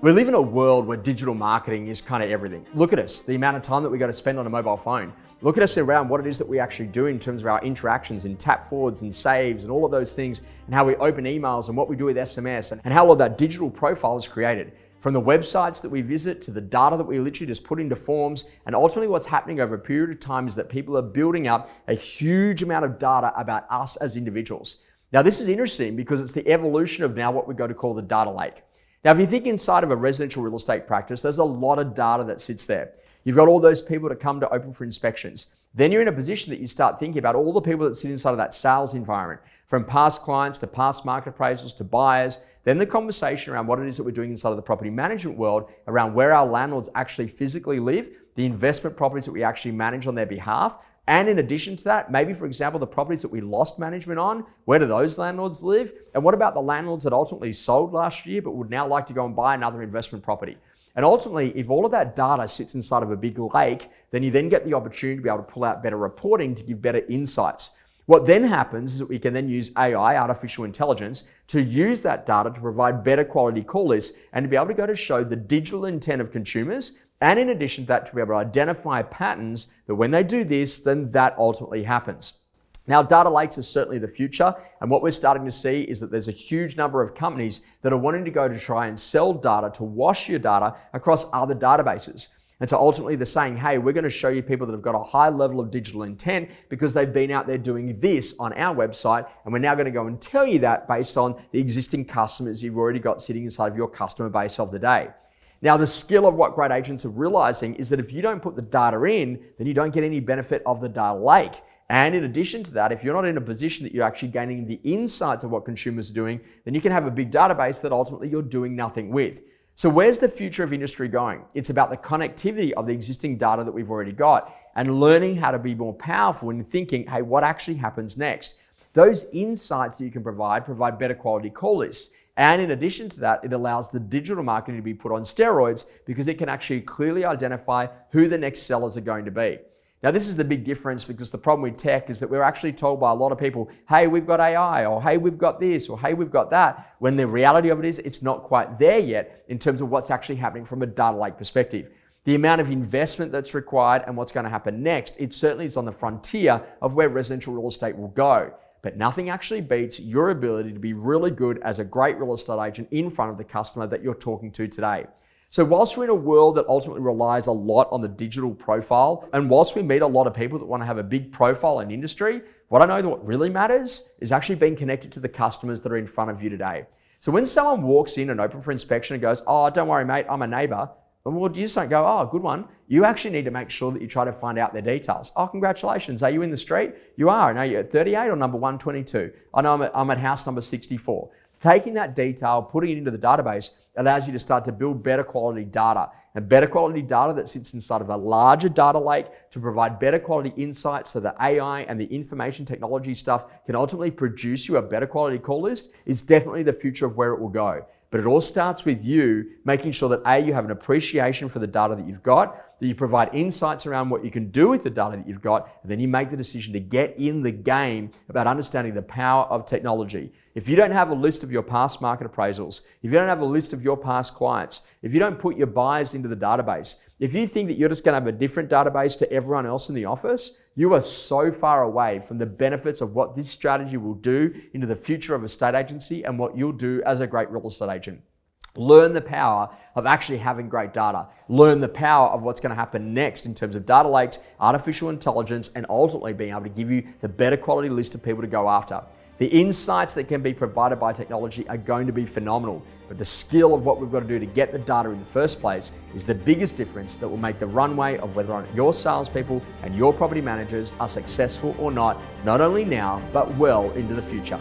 We live in a world where digital marketing is kind of everything. Look at us, the amount of time that we got to spend on a mobile phone. Look at us around what it is that we actually do in terms of our interactions in tap forwards and saves and all of those things, and how we open emails and what we do with SMS and how all that digital profile is created. From the websites that we visit to the data that we literally just put into forms, and ultimately what's happening over a period of time is that people are building up a huge amount of data about us as individuals. Now this is interesting because it's the evolution of now what we're going to call the data lake. Now, if you think inside of a residential real estate practice, there's a lot of data that sits there. You've got all those people that come to open for inspections. Then you're in a position that you start thinking about all the people that sit inside of that sales environment, from past clients to past market appraisals to buyers. Then the conversation around what it is that we're doing inside of the property management world, around where our landlords actually physically live, the investment properties that we actually manage on their behalf. And in addition to that, maybe, for example, the properties that we lost management on, where do those landlords live? And what about the landlords that ultimately sold last year but would now like to go and buy another investment property? And ultimately, if all of that data sits inside of a big lake, then you then get the opportunity to be able to pull out better reporting to give better insights. What then happens is that we can then use AI, artificial intelligence, to use that data to provide better quality call lists and to be able to go to show the digital intent of consumers. And in addition to that, to be able to identify patterns that when they do this, then that ultimately happens. Now, data lakes are certainly the future, and what we're starting to see is that there's a huge number of companies that are wanting to go to try and sell data, to wash your data across other databases. And so ultimately they're saying, hey, we're going to show you people that have got a high level of digital intent because they've been out there doing this on our website, and we're now going to go and tell you that based on the existing customers you've already got sitting inside of your customer base of the day. Now, the skill of what great agents are realizing is that if you don't put the data in, then you don't get any benefit of the data lake. And in addition to that, if you're not in a position that you're actually gaining the insights of what consumers are doing, then you can have a big database that ultimately you're doing nothing with. So where's the future of industry going? It's about the connectivity of the existing data that we've already got and learning how to be more powerful in thinking, hey, what actually happens next? Those insights that you can provide better quality call lists. And in addition to that, it allows the digital marketing to be put on steroids because it can actually clearly identify who the next sellers are going to be. Now, this is the big difference because the problem with tech is that we're actually told by a lot of people, hey, we've got AI, or hey, we've got this, or hey, we've got that, when the reality of it is it's not quite there yet in terms of what's actually happening from a data lake perspective. The amount of investment that's required and what's going to happen next, it certainly is on the frontier of where residential real estate will go. But nothing actually beats your ability to be really good as a great real estate agent in front of the customer that you're talking to today. So whilst we're in a world that ultimately relies a lot on the digital profile, and whilst we meet a lot of people that want to have a big profile in industry, what I know that what really matters is actually being connected to the customers that are in front of you today. So when someone walks in and open for inspection and goes, oh, don't worry, mate, I'm a neighbor. Well, you just don't go, oh, good one. You actually need to make sure that you try to find out their details. Oh, congratulations. Are you in the street? You are. And are you at 38 or number 122? I know I'm at house number 64. Taking that detail, putting it into the database allows you to start to build better quality data, and better quality data that sits inside of a larger data lake to provide better quality insights so the AI and the information technology stuff can ultimately produce you a better quality call list. Is definitely the future of where it will go. But it all starts with you making sure that A, you have an appreciation for the data that you've got, that you provide insights around what you can do with the data that you've got, and then you make the decision to get in the game about understanding the power of technology. If you don't have a list of your past market appraisals, if you don't have a list of your past clients, if you don't put your buyers into the database, if you think that you're just going to have a different database to everyone else in the office, you are so far away from the benefits of what this strategy will do into the future of a estate agency and what you'll do as a great real estate agent. Learn the power of actually having great data. Learn the power of what's going to happen next in terms of data lakes, artificial intelligence, and ultimately being able to give you the better quality list of people to go after. The insights that can be provided by technology are going to be phenomenal, but the skill of what we've got to do to get the data in the first place is the biggest difference that will make the runway of whether or not your salespeople and your property managers are successful or not only now, but well into the future.